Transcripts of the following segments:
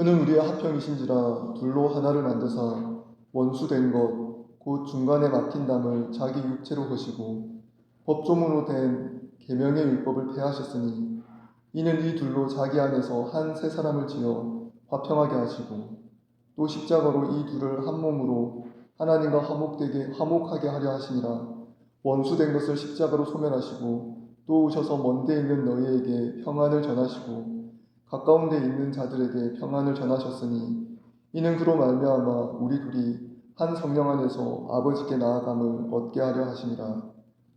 그는 우리의 화평이신지라 둘로 하나를 만드사 원수된 것 곧 중간에 막힌 담을 자기 육체로 거시고 법조문으로 된 계명의 율법을 폐하셨으니 이는 이 둘로 자기 안에서 한 새 사람을 지어 화평하게 하시고 또 십자가로 이 둘을 한 몸으로 하나님과 화목하게 하려 하시니라. 원수된 것을 십자가로 소멸하시고 또 오셔서 먼데 있는 너희에게 평안을 전하시고 가까운 데 있는 자들에게 평안을 전하셨으니 이는 그로 말미암아 우리 둘이 한 성령 안에서 아버지께 나아감을 얻게 하려 하심이라.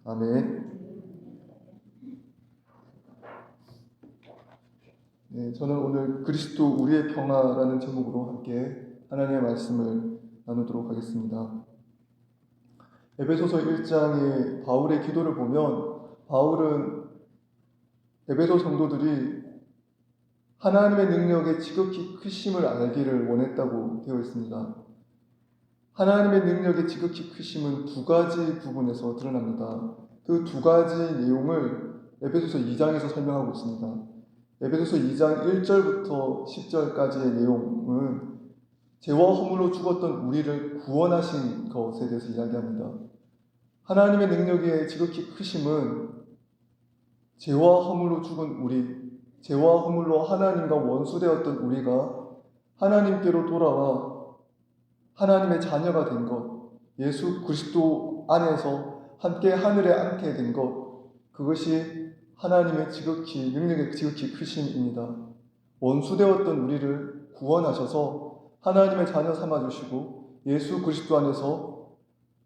아멘. 네, 저는 오늘 그리스도 우리의 평화라는 제목으로 함께 하나님의 말씀을 나누도록 하겠습니다. 에베소서 1장의 바울의 기도를 보면 바울은 에베소 성도들이 하나님의 능력의 지극히 크심을 알기를 원했다고 되어 있습니다. 하나님의 능력의 지극히 크심은 두 가지 부분에서 드러납니다. 그 두 가지 내용을 에베소서 2장에서 설명하고 있습니다. 에베소서 2장 1절부터 10절까지의 내용은 죄와 허물로 죽었던 우리를 구원하신 것에 대해서 이야기합니다. 하나님의 능력의 지극히 크심은 죄와 허물로 죽은 우리, 죄와 허물로 하나님과 원수되었던 우리가 하나님께로 돌아와 하나님의 자녀가 된 것, 예수 그리스도 안에서 함께 하늘에 앉게 된 것, 그것이 하나님의 능력의 지극히 크심입니다. 원수되었던 우리를 구원하셔서 하나님의 자녀 삼아주시고 예수 그리스도 안에서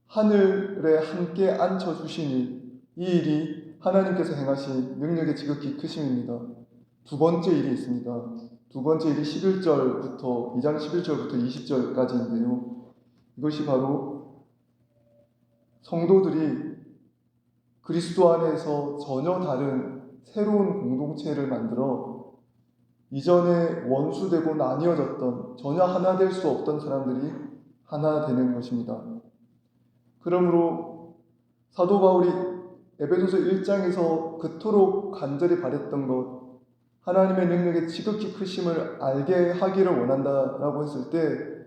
하늘에 함께 앉혀주시니 이 일이 하나님께서 행하신 능력의 지극히 크심입니다. 두 번째 일이 있습니다. 두 번째 일이 2장 11절부터 20절까지인데요. 이것이 바로 성도들이 그리스도 안에서 전혀 다른 새로운 공동체를 만들어 이전에 원수되고 나뉘어졌던 전혀 하나 될 수 없던 사람들이 하나 되는 것입니다. 그러므로 사도 바울이 에베소서 1장에서 그토록 간절히 바랬던 것, 하나님의 능력의 지극히 크심을 알게 하기를 원한다라고 했을 때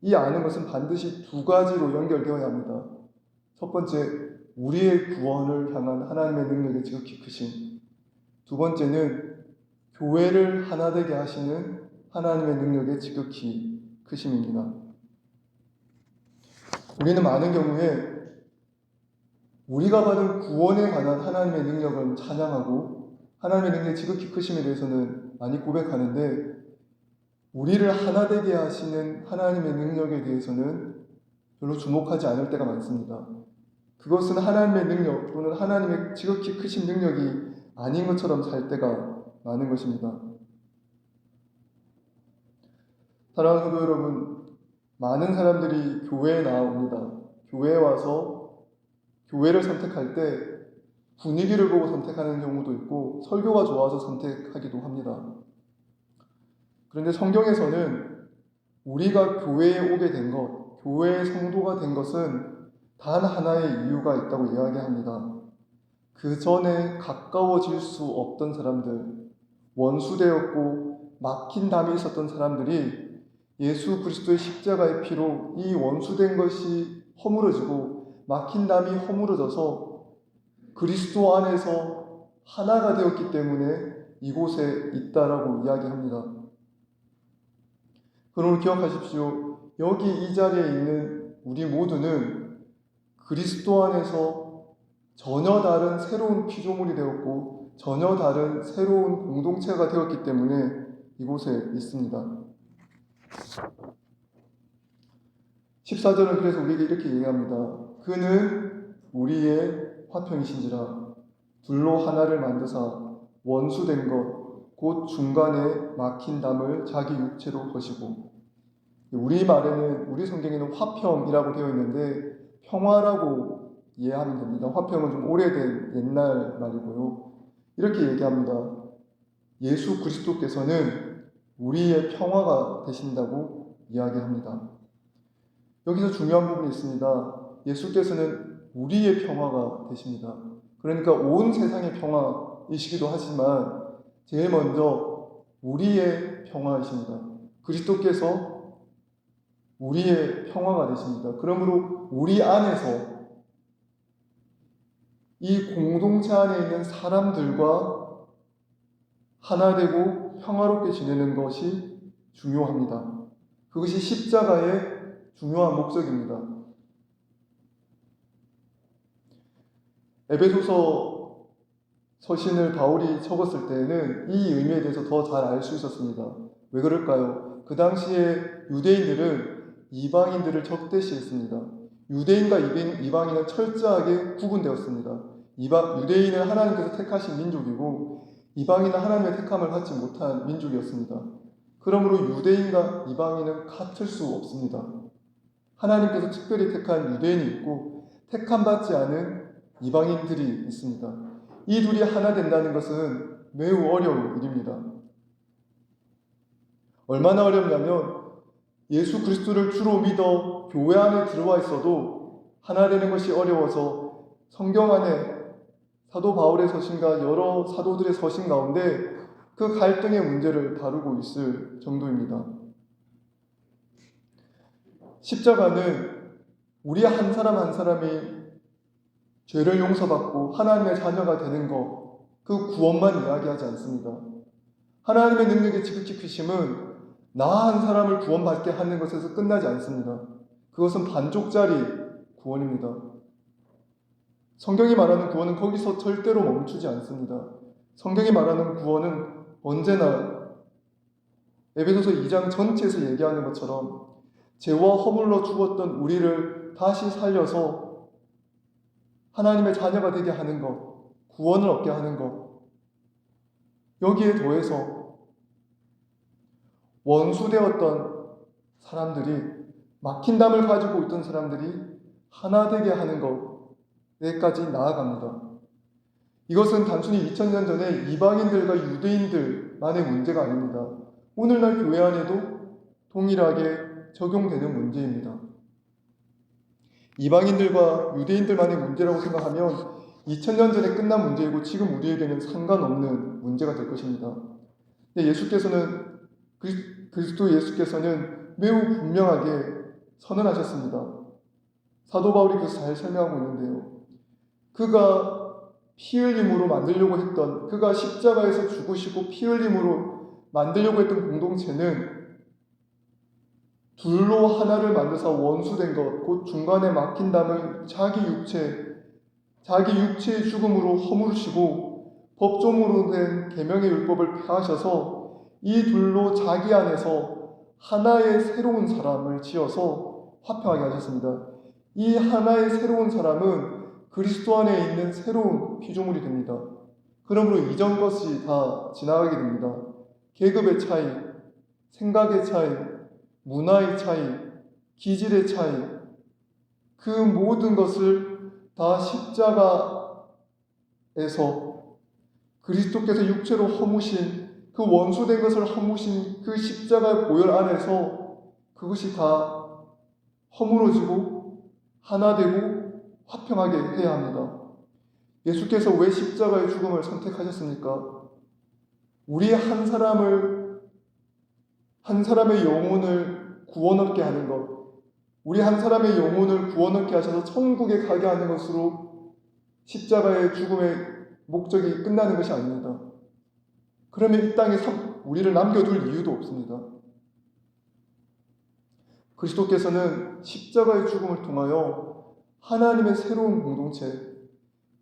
이 아는 것은 반드시 두 가지로 연결되어야 합니다. 첫 번째, 우리의 구원을 향한 하나님의 능력의 지극히 크심. 두 번째는 교회를 하나 되게 하시는 하나님의 능력의 지극히 크심입니다. 우리는 많은 경우에 우리가 받은 구원에 관한 하나님의 능력을 찬양하고 하나님의 능력의 지극히 크심에 대해서는 많이 고백하는데 우리를 하나 되게 하시는 하나님의 능력에 대해서는 별로 주목하지 않을 때가 많습니다. 그것은 하나님의 능력 또는 하나님의 지극히 크신 능력이 아닌 것처럼 살 때가 많은 것입니다. 사랑하는 성도 여러분, 많은 사람들이 교회에 나옵니다. 교회에 와서 교회를 선택할 때 분위기를 보고 선택하는 경우도 있고 설교가 좋아서 선택하기도 합니다. 그런데 성경에서는 우리가 교회에 오게 된 것, 교회의 성도가 된 것은 단 하나의 이유가 있다고 이야기합니다. 그 전에 가까워질 수 없던 사람들, 원수되었고 막힌 담이 있었던 사람들이 예수 그리스도의 십자가의 피로 이 원수된 것이 허물어지고 막힌 담이 허물어져서 그리스도 안에서 하나가 되었기 때문에 이곳에 있다라고 이야기합니다. 그러므로 기억하십시오. 여기 이 자리에 있는 우리 모두는 그리스도 안에서 전혀 다른 새로운 피조물이 되었고 전혀 다른 새로운 공동체가 되었기 때문에 이곳에 있습니다. 14절은 그래서 우리에게 이렇게 얘기합니다. 그는 우리의 화평이신지라 둘로 하나를 만드사 원수된 것 곧 중간에 막힌 담을 자기 육체로 거시고, 우리 말에는 우리 성경에는 화평이라고 되어 있는데 평화라고 이해하면 됩니다. 화평은 좀 오래된 옛날 말이고요. 이렇게 얘기합니다. 예수 그리스도께서는 우리의 평화가 되신다고 이야기합니다. 여기서 중요한 부분이 있습니다. 예수께서는 우리의 평화가 되십니다. 그러니까 온 세상의 평화이시기도 하지만 제일 먼저 우리의 평화이십니다. 그리스도께서 우리의 평화가 되십니다. 그러므로 우리 안에서 이 공동체 안에 있는 사람들과 하나 되고 평화롭게 지내는 것이 중요합니다. 그것이 십자가의 중요한 목적입니다. 에베소서 서신을 바울이 적었을 때에는 이 의미에 대해서 더 잘 알 수 있었습니다. 왜 그럴까요? 그 당시에 유대인들은 이방인들을 적대시했습니다. 유대인과 이방인은 철저하게 구분되었습니다. 유대인은 하나님께서 택하신 민족이고 이방인은 하나님의 택함을 받지 못한 민족이었습니다. 그러므로 유대인과 이방인은 같을 수 없습니다. 하나님께서 특별히 택한 유대인이 있고 택함받지 않은 이방인들이 있습니다. 이 둘이 하나 된다는 것은 매우 어려운 일입니다. 얼마나 어렵냐면 예수 그리스도를 주로 믿어 교회 안에 들어와 있어도 하나 되는 것이 어려워서 성경 안에 사도 바울의 서신과 여러 사도들의 서신 가운데 그 갈등의 문제를 다루고 있을 정도입니다. 십자가는 우리 한 사람 한 사람이 죄를 용서받고 하나님의 자녀가 되는 것, 그 구원만 이야기하지 않습니다. 하나님의 능력의 지극히 크심은 나 한 사람을 구원받게 하는 것에서 끝나지 않습니다. 그것은 반쪽짜리 구원입니다. 성경이 말하는 구원은 거기서 절대로 멈추지 않습니다. 성경이 말하는 구원은 언제나 에베소서 2장 전체에서 얘기하는 것처럼 죄와 허물로 죽었던 우리를 다시 살려서 하나님의 자녀가 되게 하는 것, 구원을 얻게 하는 것, 여기에 더해서 원수되었던 사람들이, 막힌 담을 가지고 있던 사람들이 하나 되게 하는 것에까지 나아갑니다. 이것은 단순히 2000년 전에 이방인들과 유대인들만의 문제가 아닙니다. 오늘날 교회 안에도 동일하게 적용되는 문제입니다. 이방인들과 유대인들만의 문제라고 생각하면 2000년 전에 끝난 문제이고 지금 우리에게는 상관없는 문제가 될 것입니다. 근데 그리스도 예수께서는 매우 분명하게 선언하셨습니다. 사도 바울이 그것을 잘 설명하고 있는데요. 그가 피 흘림으로 만들려고 했던, 그가 십자가에서 죽으시고 피 흘림으로 만들려고 했던 공동체는 둘로 하나를 만들어서 원수된 것, 곧 중간에 막힌 담을 자기 육체의 죽음으로 허물으시고 법조문으로 된 계명의 율법을 폐하셔서 이 둘로 자기 안에서 하나의 새로운 사람을 지어서 화평하게 하셨습니다. 이 하나의 새로운 사람은 그리스도 안에 있는 새로운 피조물이 됩니다. 그러므로 이전 것이 다 지나가게 됩니다. 계급의 차이, 생각의 차이, 문화의 차이, 기질의 차이, 그 모든 것을 다 십자가에서 그리스도께서 육체로 허무신 그 원수된 것을 허무신 그 십자가의 보혈 안에서 그것이 다 허물어지고 하나 되고 화평하게 해야 합니다. 예수께서 왜 십자가의 죽음을 선택하셨습니까? 우리 한 사람의 영혼을 구원 얻게 하는 것, 우리 한 사람의 영혼을 구원 얻게 하셔서 천국에 가게 하는 것으로 십자가의 죽음의 목적이 끝나는 것이 아닙니다. 그러면 이 땅에 우리를 남겨둘 이유도 없습니다. 그리스도께서는 십자가의 죽음을 통하여 하나님의 새로운 공동체,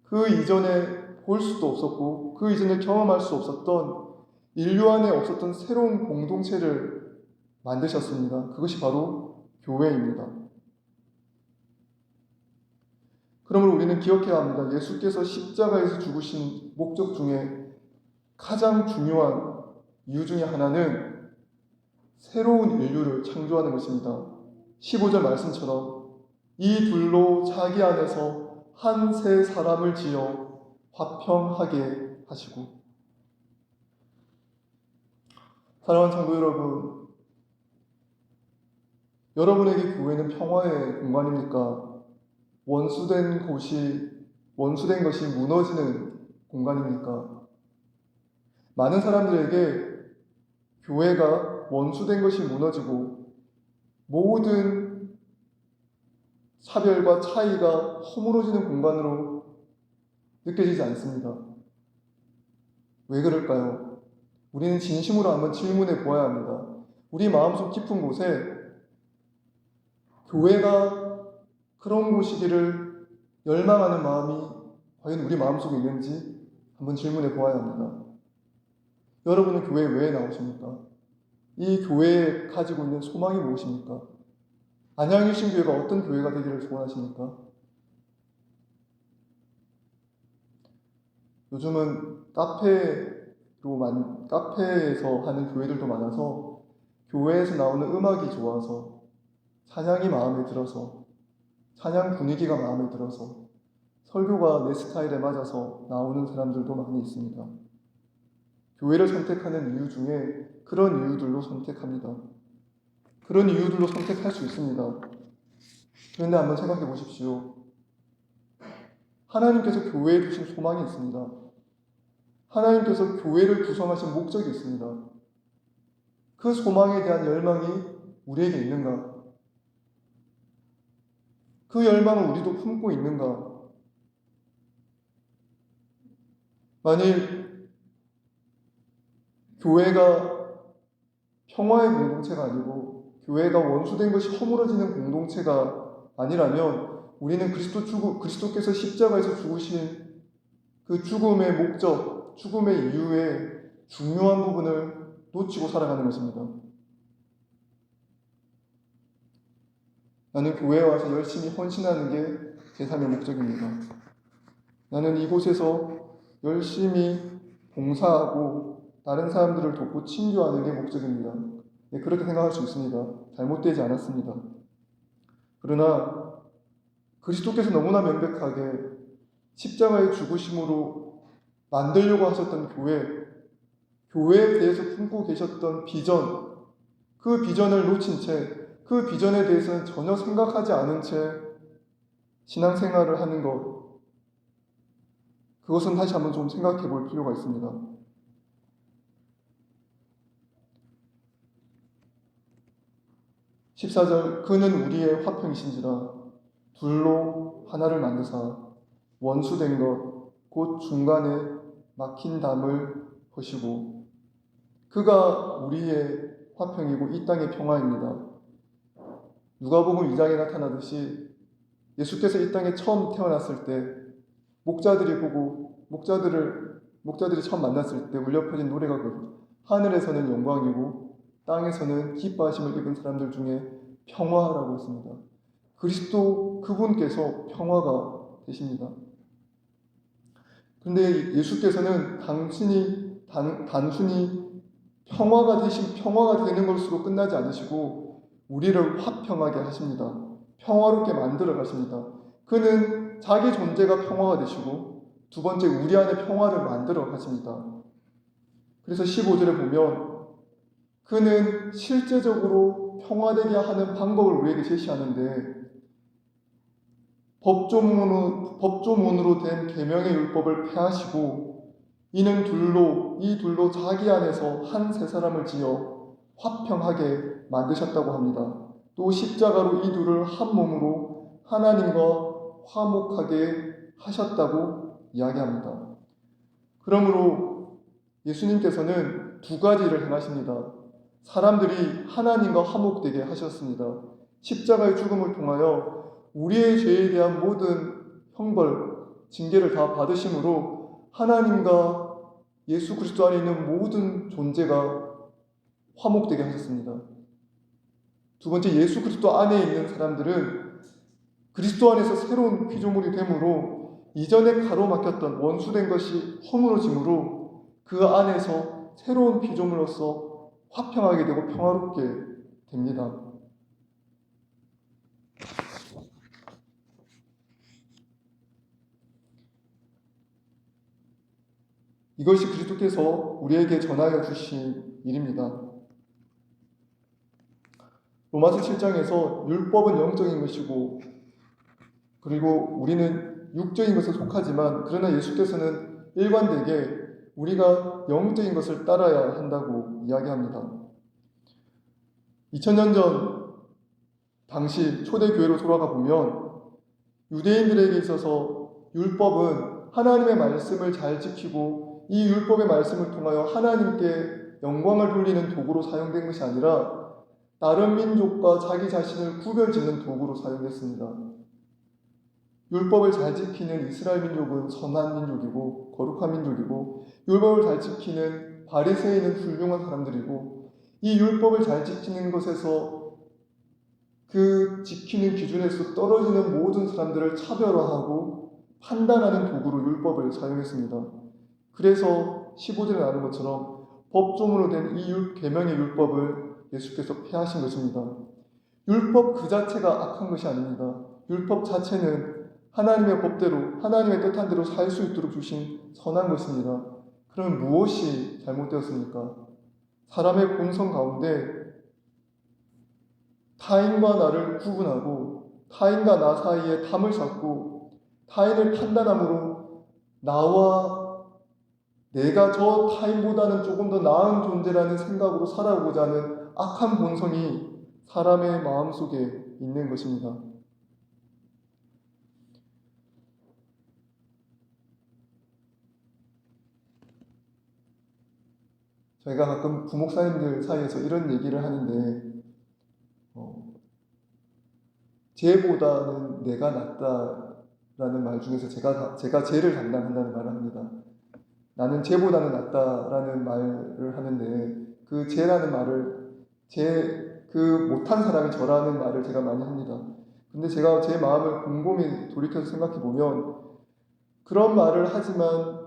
그 이전에 볼 수도 없었고 그 이전에 경험할 수 없었던 인류 안에 없었던 새로운 공동체를 만드셨습니다. 그것이 바로 교회입니다. 그러므로 우리는 기억해야 합니다. 예수께서 십자가에서 죽으신 목적 중에 가장 중요한 이유 중에 하나는 새로운 인류를 창조하는 것입니다. 15절 말씀처럼 이 둘로 자기 안에서 한 새 사람을 지어 화평하게 하시고. 사랑하는 성도 여러분, 여러분에게 교회는 평화의 공간입니까? 원수된 것이 무너지는 공간입니까? 많은 사람들에게 교회가 원수된 것이 무너지고 모든 차별과 차이가 허물어지는 공간으로 느껴지지 않습니다. 왜 그럴까요? 우리는 진심으로 한번 질문해 보아야 합니다. 우리 마음속 깊은 곳에 교회가 그런 곳이기를 열망하는 마음이 과연 우리 마음속에 있는지 한번 질문해 보아야 합니다. 여러분은 교회에 왜 나오십니까? 이 교회에 가지고 있는 소망이 무엇입니까? 안양유신 교회가 어떤 교회가 되기를 소원하십니까? 요즘은 카페에서 하는 교회들도 많아서 교회에서 나오는 음악이 좋아서 찬양이 마음에 들어서 찬양 분위기가 마음에 들어서 설교가 내 스타일에 맞아서 나오는 사람들도 많이 있습니다. 교회를 선택하는 이유 중에 그런 이유들로 선택합니다. 그런 이유들로 선택할 수 있습니다. 그런데 한번 생각해 보십시오. 하나님께서 교회에 두신 소망이 있습니다. 하나님께서 교회를 구성하신 목적이 있습니다. 그 소망에 대한 열망이 우리에게 있는가? 그 열망을 우리도 품고 있는가? 만일 교회가 평화의 공동체가 아니고 교회가 원수된 것이 허물어지는 공동체가 아니라면 우리는 그리스도께서 십자가에서 죽으신 그 죽음의 목적, 죽음의 이유의 중요한 부분을 놓치고 살아가는 것입니다. 나는 교회에 와서 열심히 헌신하는 게 제 삶의 목적입니다. 나는 이곳에서 열심히 봉사하고 다른 사람들을 돕고 친교하는 게 목적입니다. 네, 그렇게 생각할 수 있습니다. 잘못되지 않았습니다. 그러나 그리스도께서 너무나 명백하게 십자가의 죽으심으로 만들려고 하셨던 교회에 대해서 품고 계셨던 비전, 그 비전을 놓친 채, 그 비전에 대해서는 전혀 생각하지 않은 채 신앙생활을 하는 것, 그것은 다시 한번 좀 생각해 볼 필요가 있습니다. 14절, 그는 우리의 화평이신지라 둘로 하나를 만드사 원수된 것 곧 중간에 막힌 담을 허시고, 그가 우리의 화평이고 이 땅의 평화입니다. 누가복음 2장에 나타나듯이 예수께서 이 땅에 처음 태어났을 때 목자들이 처음 만났을 때 울려 퍼진 노래가 하늘에서는 영광이고 땅에서는 기뻐하심을 입은 사람들 중에 평화라고 했습니다. 그리스도 그분께서 평화가 되십니다. 그런데 예수께서는 단순히 평화가 되는 것으로 끝나지 않으시고 우리를 화평하게 하십니다. 평화롭게 만들어 가십니다. 그는 자기 존재가 평화가 되시고 두 번째 우리 안에 평화를 만들어 가십니다. 그래서 15절에 보면 그는 실제적으로 평화되게 하는 방법을 우리에게 제시하는데 법조문으로 된 계명의 율법을 폐하시고 이 둘로 자기 안에서 한 세 사람을 지어 화평하게 만드셨다고 합니다. 또 십자가로 이 둘을 한 몸으로 하나님과 화목하게 하셨다고 이야기합니다. 그러므로 예수님께서는 두 가지를 행하십니다. 사람들이 하나님과 화목되게 하셨습니다. 십자가의 죽음을 통하여 우리의 죄에 대한 모든 형벌, 징계를 다 받으심으로 하나님과 예수 그리스도 안에 있는 모든 존재가 화목되게 하셨습니다. 두 번째, 예수 그리스도 안에 있는 사람들은 그리스도 안에서 새로운 피조물이 되므로 이전에 가로막혔던 원수된 것이 허물어짐으로 그 안에서 새로운 피조물로서 화평하게 되고 평화롭게 됩니다. 이것이 그리스도께서 우리에게 전하여 주신 일입니다. 로마서 7장에서 율법은 영적인 것이고 그리고 우리는 육적인 것에 속하지만 그러나 예수께서는 일관되게 우리가 영적인 것을 따라야 한다고 이야기합니다. 2000년 전 당시 초대교회로 돌아가 보면 유대인들에게 있어서 율법은 하나님의 말씀을 잘 지키고 이 율법의 말씀을 통하여 하나님께 영광을 돌리는 도구로 사용된 것이 아니라 다른 민족과 자기 자신을 구별짓는 도구로 사용됐습니다. 율법을 잘 지키는 이스라엘 민족은 선한 민족이고 거룩한 민족이고, 율법을 잘 지키는 바리새인은 훌륭한 사람들이고, 이 율법을 잘 지키는 것에서 그 지키는 기준에서 떨어지는 모든 사람들을 차별화하고 판단하는 도구로 율법을 사용했습니다. 그래서 15절에 나오는 것처럼 법조문으로 된 이 계명의 율법을 예수께서 폐하신 것입니다. 율법 그 자체가 악한 것이 아닙니다. 율법 자체는 하나님의 법대로, 하나님의 뜻한 대로 살 수 있도록 주신 선한 것입니다. 그럼 무엇이 잘못되었습니까? 사람의 본성 가운데 타인과 나를 구분하고 타인과 나 사이에 담을 쌓고 타인을 판단함으로 나와 내가 저 타인보다는 조금 더 나은 존재라는 생각으로 살아오고자 하는 악한 본성이 사람의 마음속에 있는 것입니다. 저희가 가끔 부목사님들 사이에서 이런 얘기를 하는데, 쟤보다는 내가 낫다라는 말 중에서 제가 쟤를 담당한다는 말을 합니다. 나는 쟤보다는 낫다라는 말을 하는데, 그 쟤라는 말을 그 못한 사람이 저라는 말을 제가 많이 합니다. 근데 제가 제 마음을 곰곰이 돌이켜서 생각해 보면 그런 말을 하지만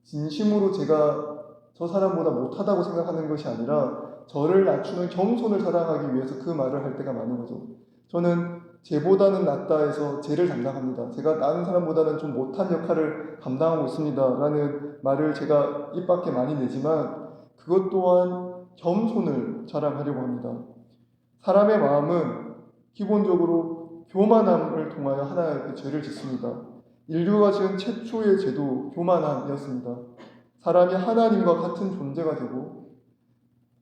진심으로 제가 저 사람보다 못하다고 생각하는 것이 아니라 저를 낮추는 겸손을 자랑하기 위해서 그 말을 할 때가 많은 거죠. 저는 쟤보다는 낫다 해서 쟤를 담당합니다. 제가 다른 사람보다는 좀 못한 역할을 감당하고 있습니다 라는 말을 제가 입 밖에 많이 내지만 그것 또한 겸손을 자랑하려고 합니다. 사람의 마음은 기본적으로 교만함을 통하여 하나님께 죄를 짓습니다. 인류가 지은 최초의 죄도 교만함이었습니다. 사람이 하나님과 같은 존재가 되고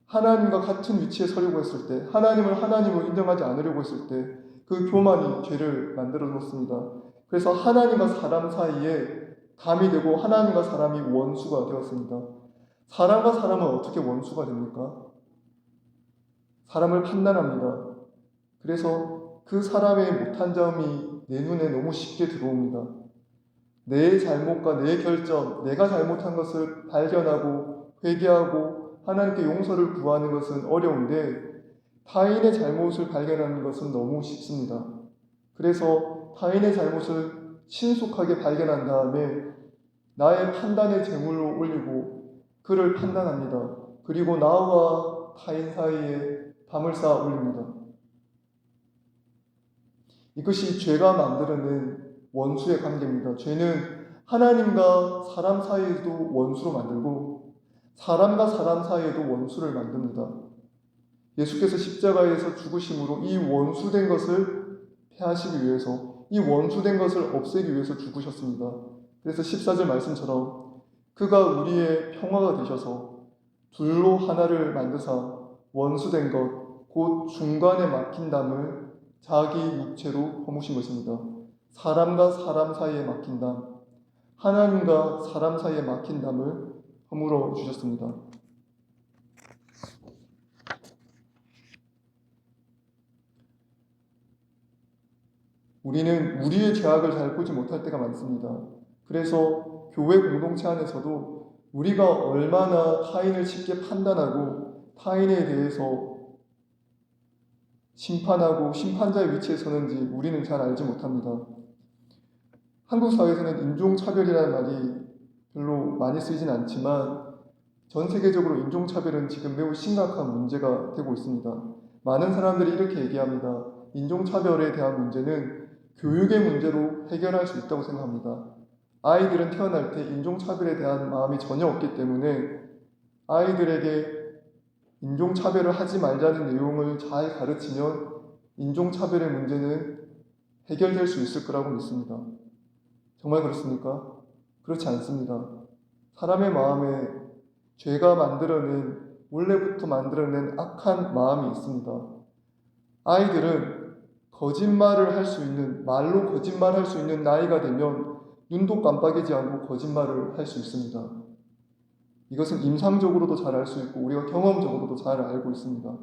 하나님과 같은 위치에 서려고 했을 때, 하나님을 하나님으로 인정하지 않으려고 했을 때 그 교만이 죄를 만들어 놓습니다. 그래서 하나님과 사람 사이에 담이 되고 하나님과 사람이 원수가 되었습니다. 사람과 사람은 어떻게 원수가 됩니까? 사람을 판단합니다. 그래서 그 사람의 못한 점이 내 눈에 너무 쉽게 들어옵니다. 내 잘못과 내 결점, 내가 잘못한 것을 발견하고 회개하고 하나님께 용서를 구하는 것은 어려운데 타인의 잘못을 발견하는 것은 너무 쉽습니다. 그래서 타인의 잘못을 신속하게 발견한 다음에 나의 판단의 제물로 올리고 그를 판단합니다. 그리고 나와 타인 사이에 담을 쌓아 올립니다. 이것이 죄가 만들어낸 원수의 관계입니다. 죄는 하나님과 사람 사이에도 원수로 만들고 사람과 사람 사이에도 원수를 만듭니다. 예수께서 십자가에서 죽으심으로 이 원수된 것을 폐하시기 위해서, 이 원수된 것을 없애기 위해서 죽으셨습니다. 그래서 14절 말씀처럼 그가 우리의 평화가 되셔서 둘로 하나를 만드사 원수된 것, 곧 중간에 막힌 담을 자기 육체로 허무신 것입니다. 사람과 사람 사이에 막힌 담, 하나님과 사람 사이에 막힌 담을 허물어 주셨습니다. 우리는 우리의 죄악을 잘 보지 못할 때가 많습니다. 그래서 교회 공동체 안에서도 우리가 얼마나 타인을 쉽게 판단하고 타인에 대해서 심판하고 심판자의 위치에 서는지 우리는 잘 알지 못합니다. 한국 사회에서는 인종차별이라는 말이 별로 많이 쓰이진 않지만 전 세계적으로 인종차별은 지금 매우 심각한 문제가 되고 있습니다. 많은 사람들이 이렇게 얘기합니다. 인종차별에 대한 문제는 교육의 문제로 해결할 수 있다고 생각합니다. 아이들은 태어날 때 인종차별에 대한 마음이 전혀 없기 때문에 아이들에게 인종차별을 하지 말자는 내용을 잘 가르치면 인종차별의 문제는 해결될 수 있을 거라고 믿습니다. 정말 그렇습니까? 그렇지 않습니다. 사람의 마음에 죄가 만들어낸 원래부터 만들어낸 악한 마음이 있습니다. 아이들은 거짓말을 할 수 있는, 말로 거짓말할 수 있는 나이가 되면 눈도 깜빡이지 않고 거짓말을 할 수 있습니다. 이것은 임상적으로도 잘 알 수 있고 우리가 경험적으로도 잘 알고 있습니다.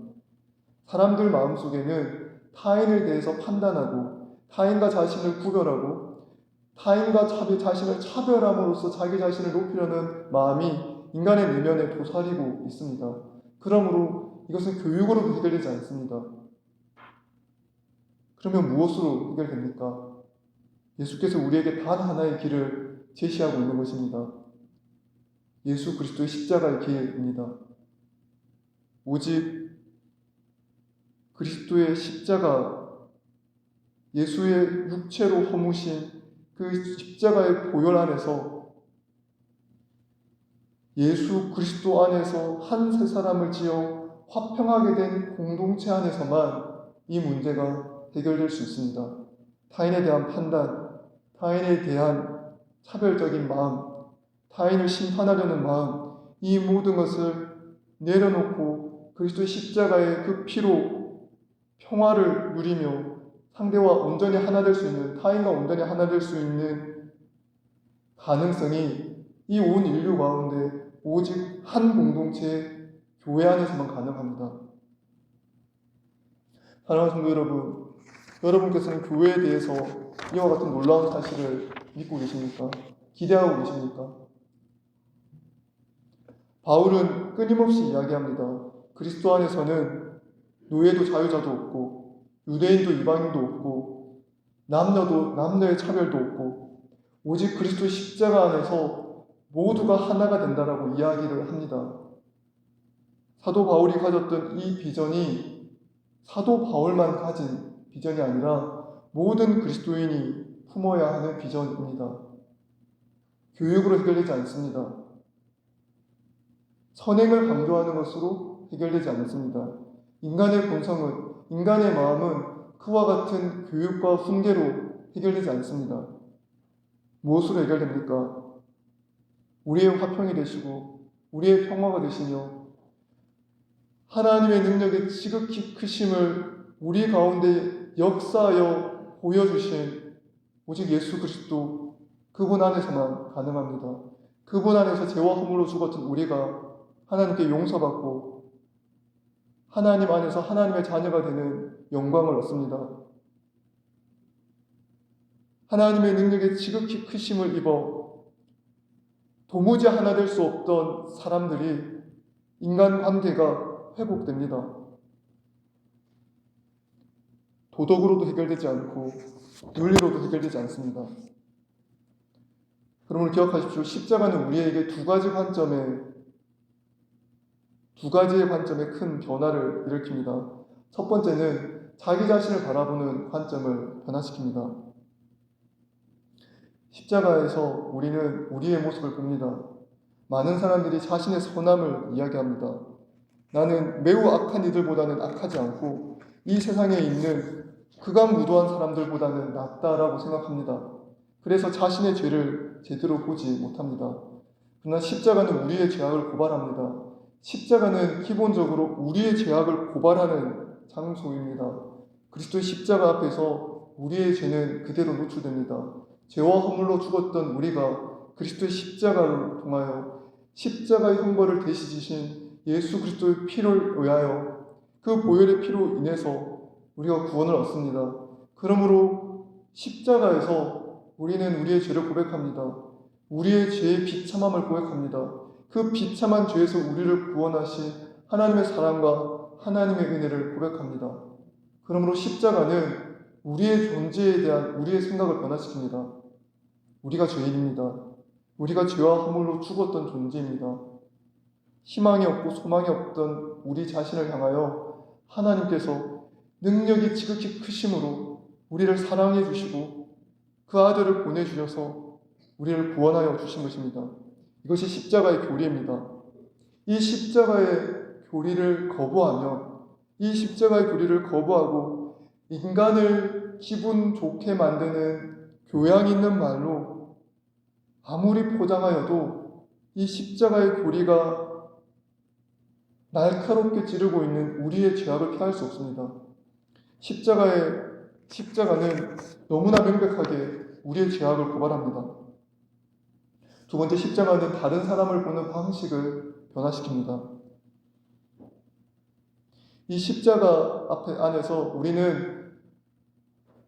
사람들 마음속에는 타인에 대해서 판단하고 타인과 자신을 구별하고 타인과 자신을 차별함으로써 자기 자신을 높이려는 마음이 인간의 내면에 도사리고 있습니다. 그러므로 이것은 교육으로도 해결되지 않습니다. 그러면 무엇으로 해결됩니까? 예수께서 우리에게 단 하나의 길을 제시하고 있는 것입니다. 예수 그리스도의 십자가의 길입니다. 오직 그리스도의 십자가, 예수의 육체로 허무신 그 십자가의 보혈 안에서 예수 그리스도 안에서 한 세 사람을 지어 화평하게 된 공동체 안에서만 이 문제가 해결될 수 있습니다. 타인에 대한 판단, 타인에 대한 차별적인 마음, 타인을 심판하려는 마음, 이 모든 것을 내려놓고 그리스도의 십자가의 그 피로 평화를 누리며 상대와 온전히 하나 될 수 있는, 타인과 온전히 하나 될 수 있는 가능성이 이 온 인류 가운데 오직 한 공동체 교회 안에서만 가능합니다. 사랑하는 성도 여러분, 여러분께서는 교회에 대해서 이와 같은 놀라운 사실을 믿고 계십니까? 기대하고 계십니까? 바울은 끊임없이 이야기합니다. 그리스도 안에서는 노예도 자유자도 없고 유대인도 이방인도 없고 남녀도 남녀의 차별도 없고 오직 그리스도의 십자가 안에서 모두가 하나가 된다라고 이야기를 합니다. 사도 바울이 가졌던 이 비전이 사도 바울만 가진 비전이 아니라 모든 그리스도인이 품어야 하는 비전입니다. 교육으로 해결되지 않습니다. 선행을 강조하는 것으로 해결되지 않습니다. 인간의 본성은, 인간의 마음은 그와 같은 교육과 훈계로 해결되지 않습니다. 무엇으로 해결됩니까? 우리의 화평이 되시고 우리의 평화가 되시며 하나님의 능력의 지극히 크심을 우리 가운데 역사하여 보여주신 오직 예수 그리스도, 그분 안에서만 가능합니다. 그분 안에서 죄와 허물로 죽었던 우리가 하나님께 용서받고 하나님 안에서 하나님의 자녀가 되는 영광을 얻습니다. 하나님의 능력의 지극히 크심을 입어 도무지 하나 될 수 없던 사람들이 인간관계가 회복됩니다. 도덕으로도 해결되지 않고 윤리로도 해결되지 않습니다. 그러므로 기억하십시오. 십자가는 우리에게 두 가지의 관점에 큰 변화를 일으킵니다. 첫 번째는 자기 자신을 바라보는 관점을 변화시킵니다. 십자가에서 우리는 우리의 모습을 봅니다. 많은 사람들이 자신의 선함을 이야기합니다. 나는 매우 악한 이들보다는 악하지 않고 이 세상에 있는 극악무도한 사람들보다는 낫다라고 생각합니다. 그래서 자신의 죄를 제대로 보지 못합니다. 그러나 십자가는 우리의 죄악을 고발합니다. 십자가는 기본적으로 우리의 죄악을 고발하는 장소입니다. 그리스도의 십자가 앞에서 우리의 죄는 그대로 노출됩니다. 죄와 허물로 죽었던 우리가 그리스도의 십자가를 통하여 십자가의 형벌을 대신지신 예수 그리스도의 피를 의하여 그 보혈의 피로 인해서 우리가 구원을 얻습니다. 그러므로 십자가에서 우리는 우리의 죄를 고백합니다. 우리의 죄의 비참함을 고백합니다. 그 비참한 죄에서 우리를 구원하신 하나님의 사랑과 하나님의 은혜를 고백합니다. 그러므로 십자가는 우리의 존재에 대한 우리의 생각을 변화시킵니다. 우리가 죄인입니다. 우리가 죄와 허물로 죽었던 존재입니다. 희망이 없고 소망이 없던 우리 자신을 향하여 하나님께서 능력이 지극히 크심으로 우리를 사랑해 주시고 그 아들을 보내주셔서 우리를 구원하여 주신 것입니다. 이것이 십자가의 교리입니다. 이 십자가의 교리를 거부하면, 이 십자가의 교리를 거부하고 인간을 기분 좋게 만드는 교양 있는 말로 아무리 포장하여도 이 십자가의 교리가 날카롭게 찌르고 있는 우리의 죄악을 피할 수 없습니다. 십자가는 너무나 명백하게 우리의 죄악을 고발합니다. 두 번째, 십자가는 다른 사람을 보는 방식을 변화시킵니다. 이 십자가 안에서 우리는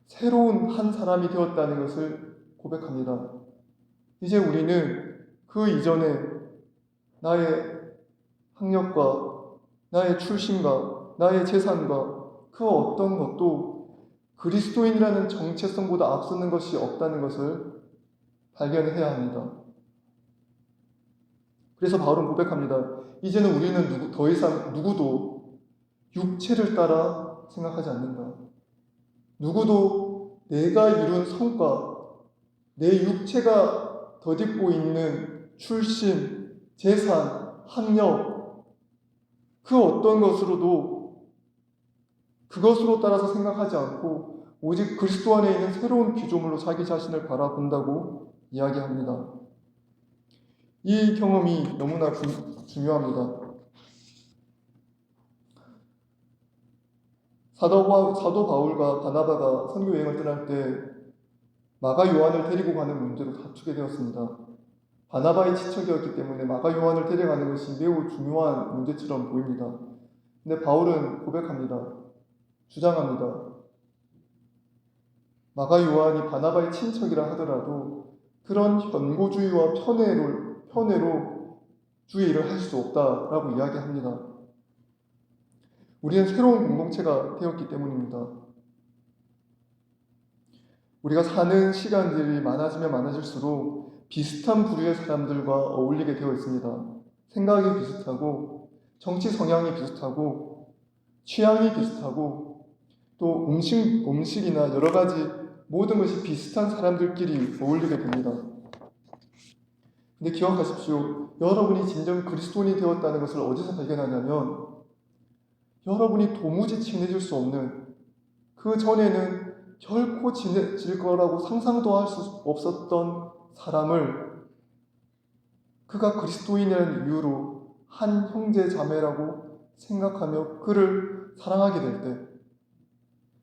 새로운 한 사람이 되었다는 것을 고백합니다. 이제 우리는 그 이전에 나의 학력과 나의 출신과 나의 재산과 그 어떤 것도 그리스도인이라는 정체성보다 앞서는 것이 없다는 것을 발견해야 합니다. 그래서 바울은 고백합니다. 이제는 우리는 더 이상 누구도 육체를 따라 생각하지 않는다. 누구도 내가 이룬 성과, 내 육체가 덧입고 있는 출신, 재산, 학력, 그 어떤 것으로도 그것으로 따라서 생각하지 않고 오직 그리스도 안에 있는 새로운 피조물로 자기 자신을 바라본다고 이야기합니다. 이 경험이 너무나 중요합니다. 사도 바울과 바나바가 선교 여행을 떠날 때 마가 요한을 데리고 가는 문제로 다투게 되었습니다. 바나바의 친척이었기 때문에 마가 요한을 데려가는 것이 매우 중요한 문제처럼 보입니다. 근데 바울은 고백합니다. 주장합니다. 마가 요한이 바나바의 친척이라 하더라도 그런 현고주의와 편애로 주의 일을 할 수 없다라고 이야기합니다. 우리는 새로운 공동체가 되었기 때문입니다. 우리가 사는 시간들이 많아지면 많아질수록 비슷한 부류의 사람들과 어울리게 되어 있습니다. 생각이 비슷하고 정치 성향이 비슷하고 취향이 비슷하고 또 음식이나 여러 가지 모든 것이 비슷한 사람들끼리 어울리게 됩니다. 근데 기억하십시오. 여러분이 진정 그리스도인이 되었다는 것을 어디서 발견하냐면 여러분이 도무지 친해질 수 없는 그 전에는 결코 친해질 거라고 상상도 할 수 없었던 사람을 그가 그리스도인이라는 이유로 한 형제 자매라고 생각하며 그를 사랑하게 될 때,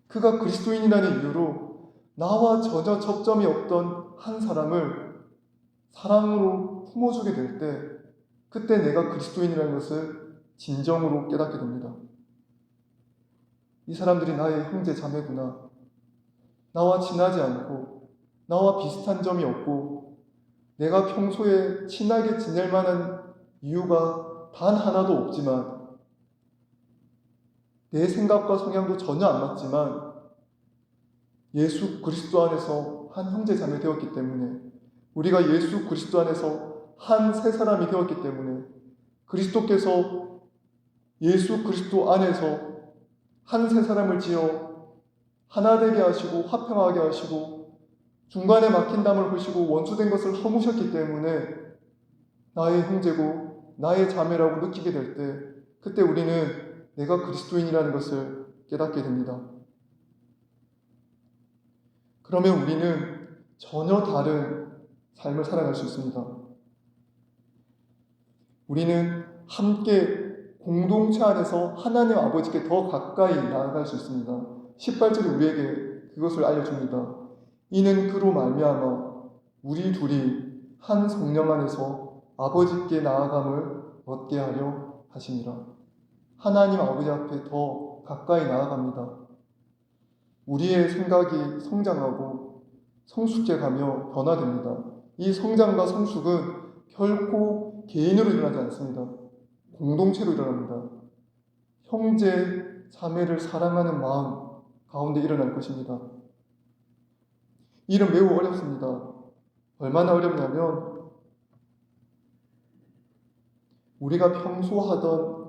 그가 그리스도인이라는 이유로 나와 전혀 접점이 없던 한 사람을 사랑으로 품어주게 될 때, 그때 내가 그리스도인이라는 것을 진정으로 깨닫게 됩니다. 이 사람들이 나의 형제 자매구나. 나와 친하지 않고 나와 비슷한 점이 없고 내가 평소에 친하게 지낼 만한 이유가 단 하나도 없지만 내 생각과 성향도 전혀 안 맞지만 예수 그리스도 안에서 한 형제 자매 되었기 때문에 우리가 예수 그리스도 안에서 한 새 사람이 되었기 때문에 그리스도께서 예수 그리스도 안에서 한 새 사람을 지어 하나 되게 하시고 화평하게 하시고 중간에 막힌 담을 흐시고 원수된 것을 허무셨기 때문에 나의 형제고 나의 자매라고 느끼게 될 때 그때 우리는 내가 그리스도인이라는 것을 깨닫게 됩니다. 그러면 우리는 전혀 다른 삶을 살아갈 수 있습니다. 우리는 함께 공동체 안에서 하나님 아버지께 더 가까이 나아갈 수 있습니다. 18절이 우리에게 그것을 알려줍니다. 이는 그로 말미암아 우리 둘이 한 성령 안에서 아버지께 나아감을 얻게 하려 하시니라. 하나님 아버지 앞에 더 가까이 나아갑니다. 우리의 생각이 성장하고 성숙해가며 변화됩니다. 이 성장과 성숙은 결코 개인으로 일어나지 않습니다. 공동체로 일어납니다. 형제, 자매를 사랑하는 마음 가운데 일어날 것입니다. 이 일은 매우 어렵습니다. 얼마나 어렵냐면 우리가 평소 하던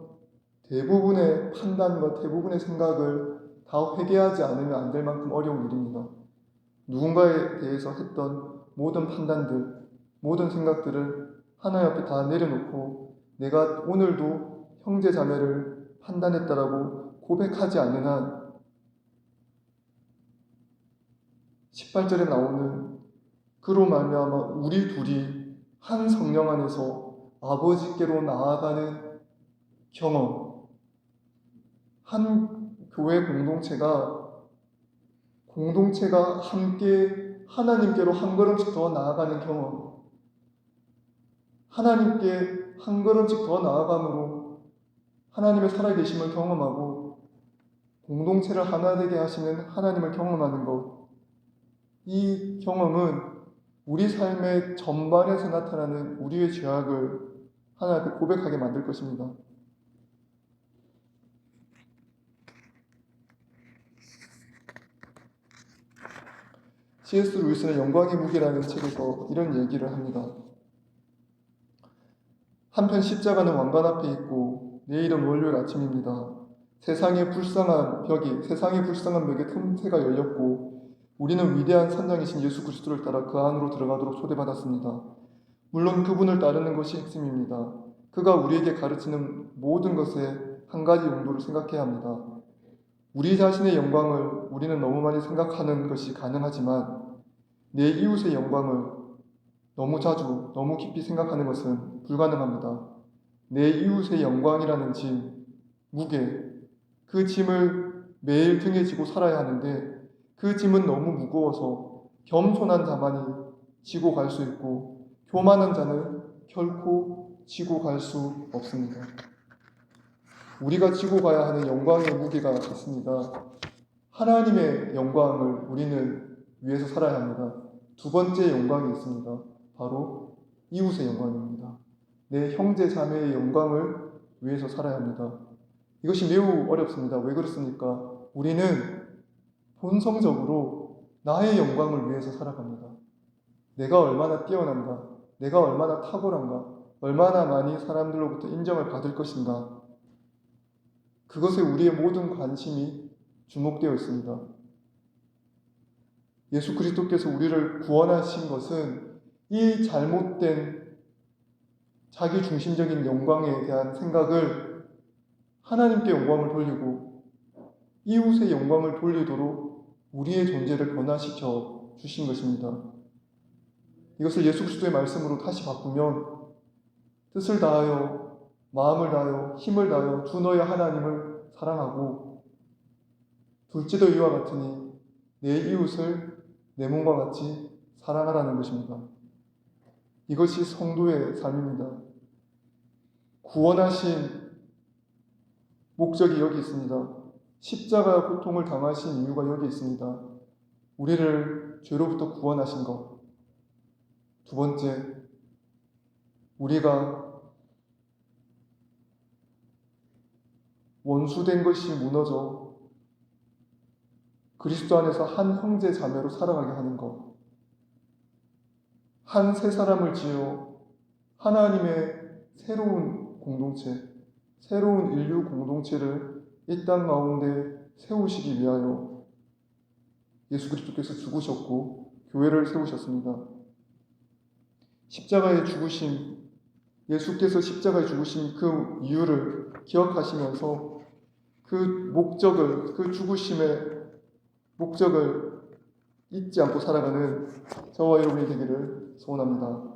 대부분의 판단과 대부분의 생각을 다 회개하지 않으면 안 될 만큼 어려운 일입니다. 누군가에 대해서 했던 모든 판단들, 모든 생각들을 하나님 앞에 다 내려놓고 내가 오늘도 형제 자매를 판단했다라고 고백하지 않는 한 18절에 나오는 그로 말미암아 우리 둘이 한 성령 안에서 아버지께로 나아가는 경험, 한 교회 공동체가 함께 하나님께로 한 걸음씩 더 나아가는 경험, 하나님께 한 걸음씩 더 나아감으로 하나님의 살아계심을 경험하고 공동체를 하나 되게 하시는 하나님을 경험하는 것, 이 경험은 우리 삶의 전반에서 나타나는 우리의 죄악을 하나님 앞에 고백하게 만들 것입니다. C.S. 루이스는 영광의 무게라는 책에서 이런 얘기를 합니다. 한편 십자가는 왕관 앞에 있고 내일은 월요일 아침입니다. 세상의 불쌍한 벽에 틈새가 열렸고 우리는 위대한 선장이신 예수 그리스도를 따라 그 안으로 들어가도록 초대받았습니다. 물론 그분을 따르는 것이 핵심입니다. 그가 우리에게 가르치는 모든 것에 한 가지 용도를 생각해야 합니다. 우리 자신의 영광을 우리는 너무 많이 생각하는 것이 가능하지만 내 이웃의 영광을 너무 자주, 너무 깊이 생각하는 것은 불가능합니다. 내 이웃의 영광이라는 짐, 무게, 그 짐을 매일 등에 지고 살아야 하는데 그 짐은 너무 무거워서 겸손한 자만이 지고 갈 수 있고 교만한 자는 결코 지고 갈 수 없습니다. 우리가 지고 가야 하는 영광의 무게가 있습니다. 하나님의 영광을 우리는 위해서 살아야 합니다. 두 번째 영광이 있습니다. 바로 이웃의 영광입니다. 내 형제 자매의 영광을 위해서 살아야 합니다. 이것이 매우 어렵습니다. 왜 그렇습니까? 우리는 본성적으로 나의 영광을 위해서 살아갑니다. 내가 얼마나 뛰어난가, 내가 얼마나 탁월한가, 얼마나 많이 사람들로부터 인정을 받을 것인가, 그것에 우리의 모든 관심이 주목되어 있습니다. 예수 그리스도께서 우리를 구원하신 것은 이 잘못된 자기 중심적인 영광에 대한 생각을 하나님께 영광을 돌리고 이웃의 영광을 돌리도록 우리의 존재를 변화시켜 주신 것입니다. 이것을 예수 그리스도의 말씀으로 다시 바꾸면 뜻을 다하여 마음을 다하여 힘을 다하여 주 너의 하나님을 사랑하고 둘째도 이와 같으니 내 이웃을 내 몸과 같이 사랑하라는 것입니다. 이것이 성도의 삶입니다. 구원하신 목적이 여기 있습니다. 십자가 고통을 당하신 이유가 여기 있습니다. 우리를 죄로부터 구원하신 것. 두 번째, 우리가 원수된 것이 무너져 그리스도 안에서 한 형제 자매로 살아가게 하는 것. 한 세 사람을 지어 하나님의 새로운 공동체, 새로운 인류 공동체를 이 땅 가운데 세우시기 위하여 예수 그리스도께서 죽으셨고 교회를 세우셨습니다. 십자가의 죽으심, 예수께서 십자가에 죽으신 그 이유를 기억하시면서 그 목적을, 그 죽으심의 목적을 잊지 않고 살아가는 저와 여러분이 되기를 소원합니다.